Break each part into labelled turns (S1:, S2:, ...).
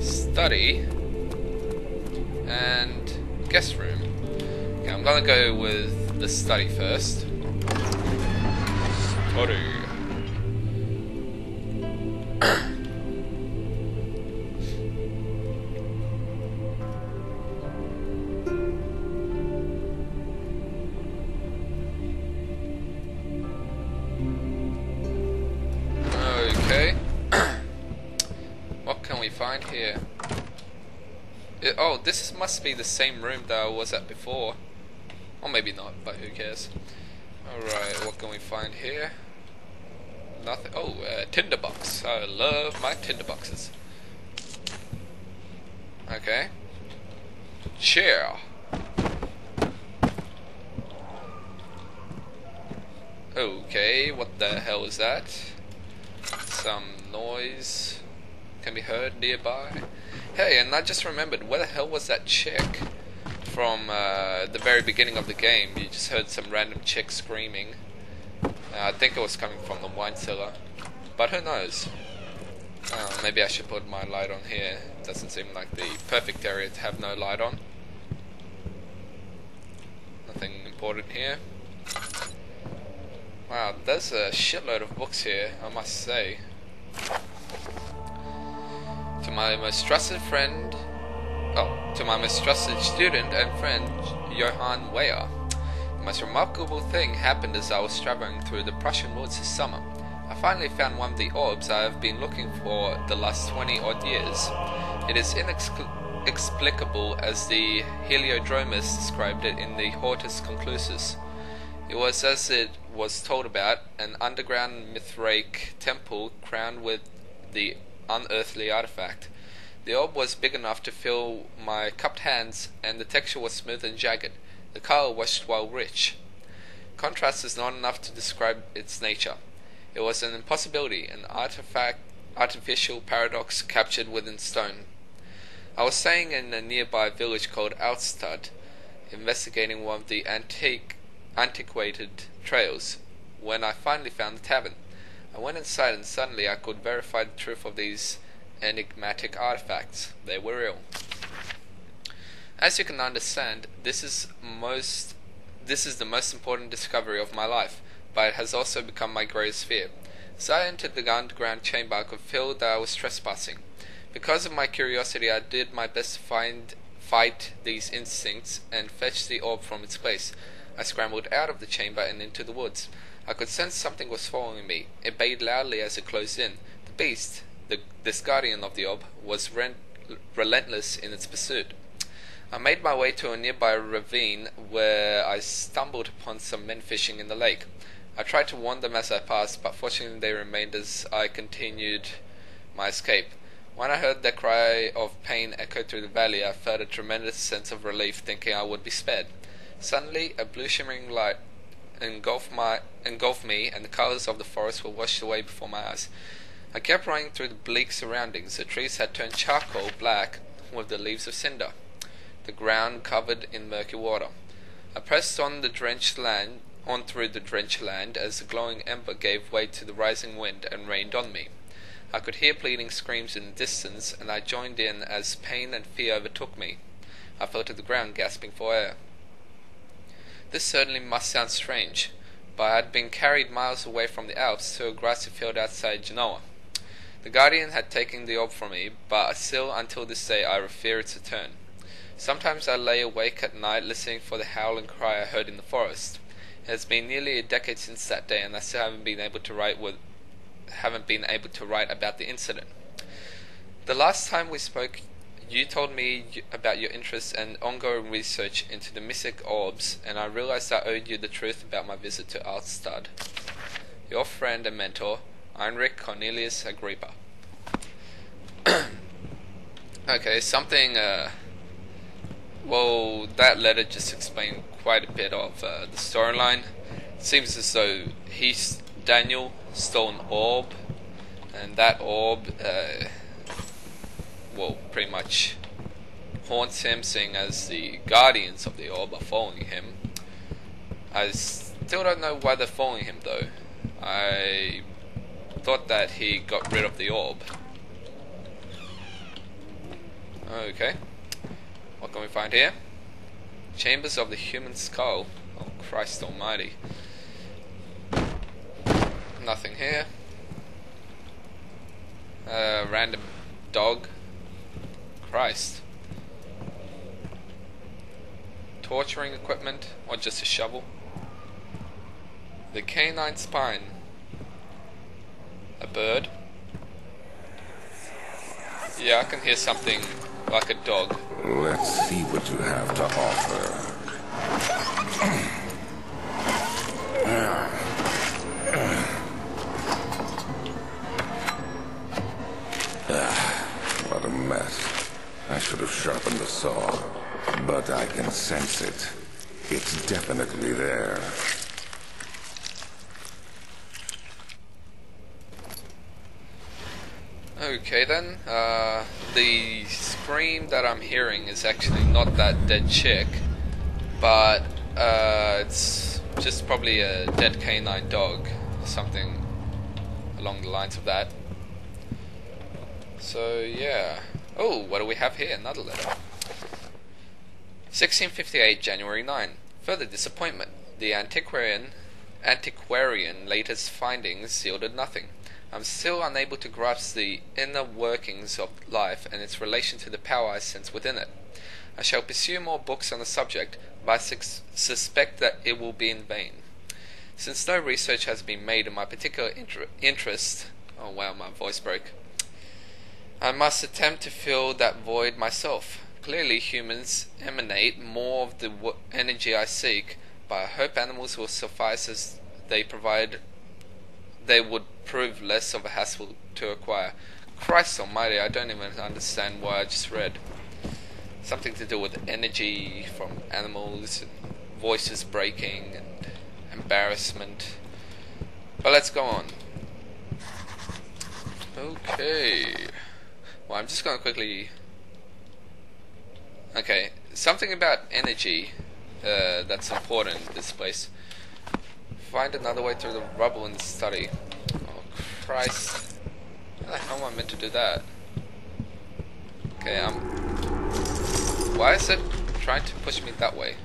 S1: Study and guest room. Okay, I'm gonna go with the study first. Study. Okay. What can we find here? Oh, this must be the same room that I was at before. Or maybe not, but who cares. Alright, what can we find here? Nothing. Oh, tinderbox. I love my tinderboxes. Okay. Chair. Okay, what the hell is that? Some noise can be heard nearby. Hey, and I just remembered, where the hell was that chick from the very beginning of the game? You just heard some random chick screaming. I think it was coming from the wine cellar, but who knows? Maybe I should put my light on here. Doesn't seem like the perfect area to have no light on. Nothing important here. Wow, there's a shitload of books here, I must say. To my most trusted student and friend, Johann Weyer. The most remarkable thing happened as I was traveling through the Prussian woods this summer. I finally found one of the orbs I have been looking for the last 20 odd years. It is inexplicable as the Heliodromus described it in the Hortus Conclusus. It was, as it was told about, an underground Mithraic temple crowned with the unearthly artifact. The orb was big enough to fill my cupped hands, and the texture was smooth and jagged. The color was while rich. Contrast is not enough to describe its nature. It was an impossibility, an artificial paradox captured within stone. I was staying in a nearby village called Altstadt, investigating one of the antiquated trails, when I finally found the tavern. I went inside and suddenly I could verify the truth of these enigmatic artifacts. They were real. As you can understand, this is the most important discovery of my life, but it has also become my greatest fear. As I entered the underground chamber, I could feel that I was trespassing. Because of my curiosity, I did my best to fight these instincts and fetch the orb from its place. I scrambled out of the chamber and into the woods. I could sense something was following me. It bayed loudly as it closed in. The beast, this guardian of the orb, was relentless in its pursuit. I made my way to a nearby ravine where I stumbled upon some men fishing in the lake. I tried to warn them as I passed, but fortunately they remained as I continued my escape. When I heard their cry of pain echo through the valley, I felt a tremendous sense of relief, thinking I would be spared. Suddenly, a blue shimmering light engulfed me, and the colors of the forest were washed away before my eyes. I kept running through the bleak surroundings. The trees had turned charcoal black with the leaves of cinder, the ground covered in murky water. I pressed on through the drenched land as the glowing ember gave way to the rising wind and rained on me. I could hear pleading screams in the distance, and I joined in as pain and fear overtook me. I fell to the ground, gasping for air. This certainly must sound strange, but I had been carried miles away from the Alps to a grassy field outside Genoa. The guardian had taken the orb from me, but still until this day I fear its return. Sometimes I lay awake at night listening for the howl and cry I heard in the forest. It has been nearly a decade since that day, and I still haven't been able to write about the incident. The last time we spoke, you told me about your interest and ongoing research into the mystic orbs, and I realized I owed you the truth about my visit to Altstadt. Your friend and mentor, Heinrich Cornelius Agrippa. Okay, well, that letter just explained quite a bit of the storyline. It seems as though Daniel stole an orb, and that orb, pretty much haunts him, seeing as the guardians of the orb are following him. I still don't know why they're following him, though. I thought that he got rid of the orb. Okay. What can we find here? Chambers of the human skull. Oh, Christ almighty. Nothing here. Random dog. Christ. Torturing equipment, or just a shovel. The canine spine. A bird. Yeah, I can hear something like a dog.
S2: Let's see what you have to offer. What a mess. I should have sharpened the saw, but I can sense it. It's definitely there.
S1: Okay then, the scream that I'm hearing is actually not that dead chick, but it's just probably a dead canine dog, something along the lines of that. So yeah. Oh, what do we have here? Another letter. 1658, January 9. Further disappointment. The antiquarian latest findings yielded nothing. I'm still unable to grasp the inner workings of life and its relation to the power I sense within it. I shall pursue more books on the subject, but I suspect that it will be in vain. Since no research has been made in my particular interest... Oh wow, my voice broke. I must attempt to fill that void myself. Clearly humans emanate more of the energy I seek, but I hope animals will suffice as they would prove less of a hassle to acquire. Christ almighty, I don't even understand what I just read. Something to do with energy from animals, and voices breaking, and embarrassment. But let's go on. Okay. Well, I'm just going to quickly... Okay, something about energy that's important in this place. Find another way through the rubble in the study. Oh, Christ. How the hell am I meant to do that? Okay, why is it trying to push me that way?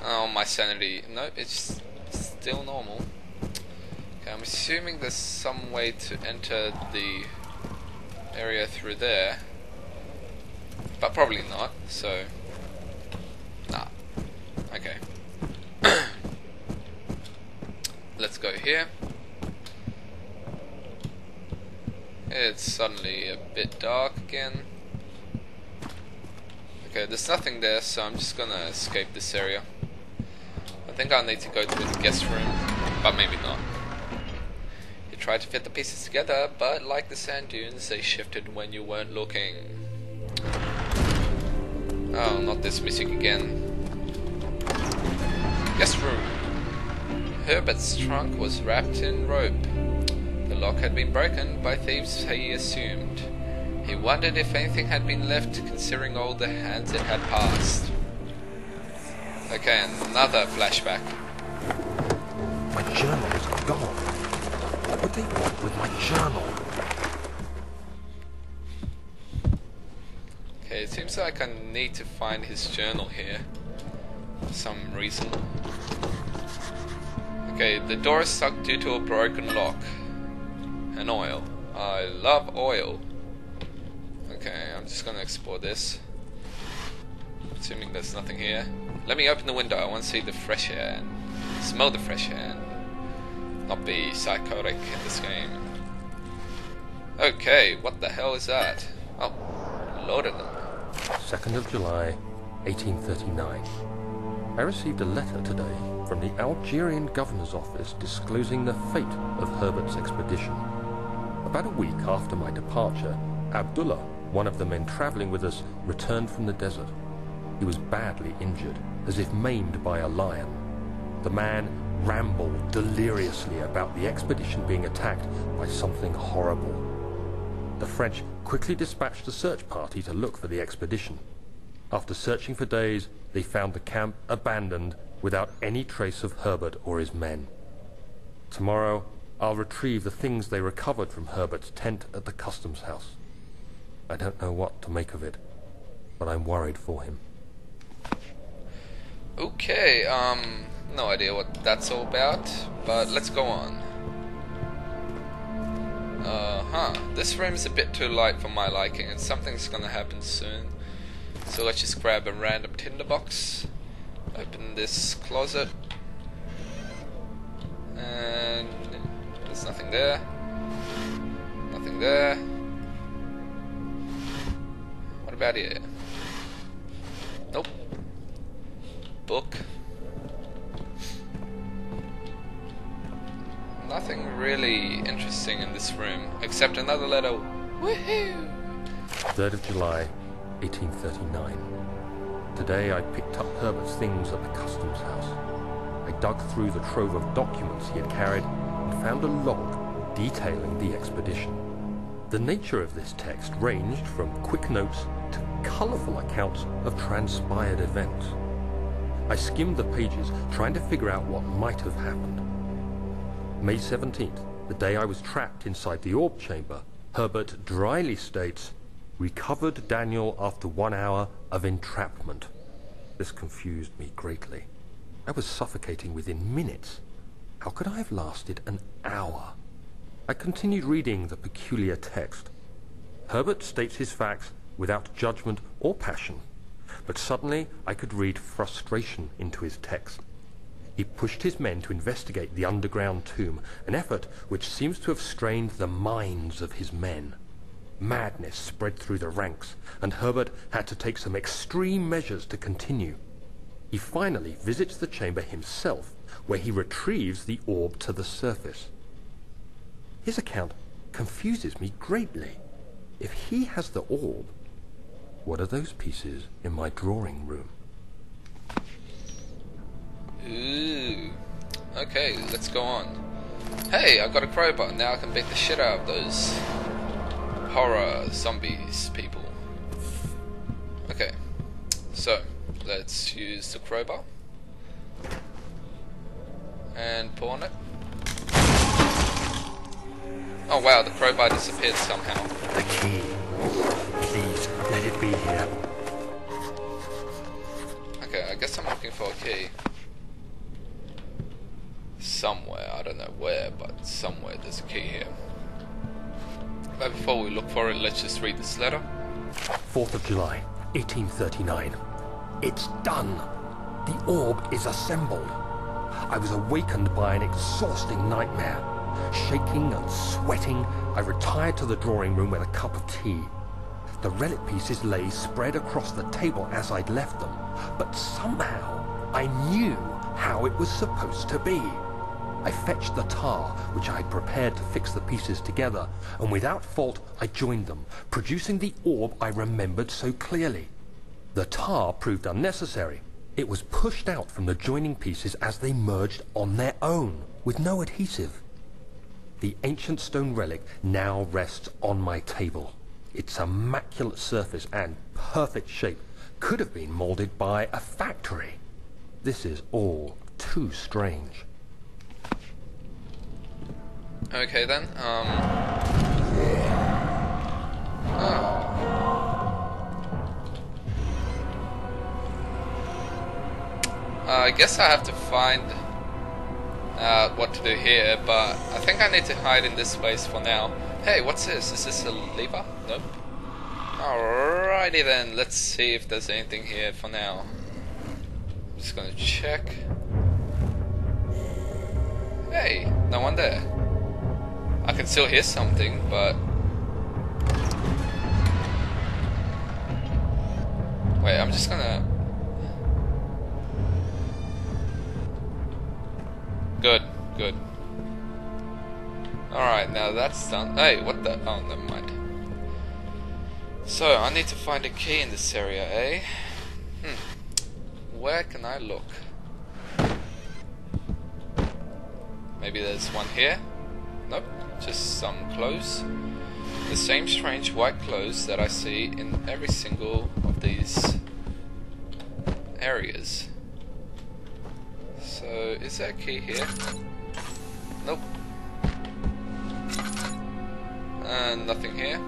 S1: Oh, my sanity. No, it's still normal. Okay, I'm assuming there's some way to enter the area through there. But probably not, so... Nah. Okay. Let's go here. It's suddenly a bit dark again. Okay, there's nothing there, so I'm just gonna escape this area. I think I'll need to go through the guest room, but maybe not. You tried to fit the pieces together, but like the sand dunes, they shifted when you weren't looking. Oh, not this music again. Guest room. Herbert's trunk was wrapped in rope. The lock had been broken by thieves, he assumed. He wondered if anything had been left, considering all the hands it had passed. Okay, another flashback.
S3: My journal is gone. What would they want with my journal?
S1: Okay, it seems like I need to find his journal here. For some reason. Okay, the door is stuck due to a broken lock. And oil. I love oil. Okay, I'm just gonna explore this. Assuming there's nothing here. Let me open the window, I want to see the fresh air and smell the fresh air and not be psychotic in this game. Okay, what the hell is that? Oh, load of them.
S3: 2nd of July, 1839. I received a letter today from the Algerian governor's office disclosing the fate of Herbert's expedition. About a week after my departure, Abdullah, one of the men traveling with us, returned from the desert. He was badly injured, as if maimed by a lion. The man rambled deliriously about the expedition being attacked by something horrible. The French quickly dispatched a search party to look for the expedition. After searching for days, they found the camp abandoned without any trace of Herbert or his men. Tomorrow, I'll retrieve the things they recovered from Herbert's tent at the customs house. I don't know what to make of it, but I'm worried for him.
S1: Okay, no idea what that's all about, but let's go on. This room's a bit too light for my liking, and something's gonna happen soon. So let's just grab a random tinderbox, open this closet, and there's nothing there. Nothing there. What about here? Nope. Book. Nothing really interesting in this room, except another letter. Woohoo!
S3: 3rd of July, 1839. Today I picked up Herbert's things at the customs house. I dug through the trove of documents he had carried and found a log detailing the expedition. The nature of this text ranged from quick notes to colourful accounts of transpired events. I skimmed the pages, trying to figure out what might have happened. May 17th, the day I was trapped inside the orb chamber, Herbert dryly states, "Recovered Daniel after 1 hour of entrapment." This confused me greatly. I was suffocating within minutes. How could I have lasted an hour? I continued reading the peculiar text. Herbert states his facts without judgment or passion, but suddenly I could read frustration into his text. He pushed his men to investigate the underground tomb, an effort which seems to have strained the minds of his men. Madness spread through the ranks, and Herbert had to take some extreme measures to continue. He finally visits the chamber himself, where he retrieves the orb to the surface. His account confuses me greatly. If he has the orb, what are those pieces in my drawing room?
S1: Ooh. Okay, let's go on. Hey, I got a crowbar. Now I can beat the shit out of those horror zombies people. Okay, so let's use the crowbar and pull on it. Oh wow, the crowbar disappeared somehow.
S3: The key. Please, let it be here.
S1: Okay, I guess I'm looking for a key. Somewhere, I don't know where, but somewhere there's a key here. But before we look for it, let's just read this letter.
S3: 4th of July, 1839. It's done. The orb is assembled. I was awakened by an exhausting nightmare. Shaking and sweating, I retired to the drawing room with a cup of tea. The relic pieces lay spread across the table as I'd left them, but somehow I knew how it was supposed to be. I fetched the tar, which I had prepared to fix the pieces together, and without fault I joined them, producing the orb I remembered so clearly. The tar proved unnecessary. It was pushed out from the joining pieces as they merged on their own, with no adhesive. The ancient stone relic now rests on my table. Its immaculate surface and perfect shape could have been molded by a factory. This is all too strange.
S1: Okay then, I guess I have to find what to do here, but I think I need to hide in this place for now. Hey, what's this? Is this a lever? Nope. Alrighty then, let's see if there's anything here for now. I'm just gonna check. Hey, no one there. I can still hear something, but... Wait, I'm just gonna... Good, good. Alright, now that's done. Hey, what the... Oh, never mind. So, I need to find a key in this area, eh? Where can I look? Maybe there's one here? Nope, just some clothes. The same strange white clothes that I see in every single of these areas. So, is there a key here? Nope. And nothing here.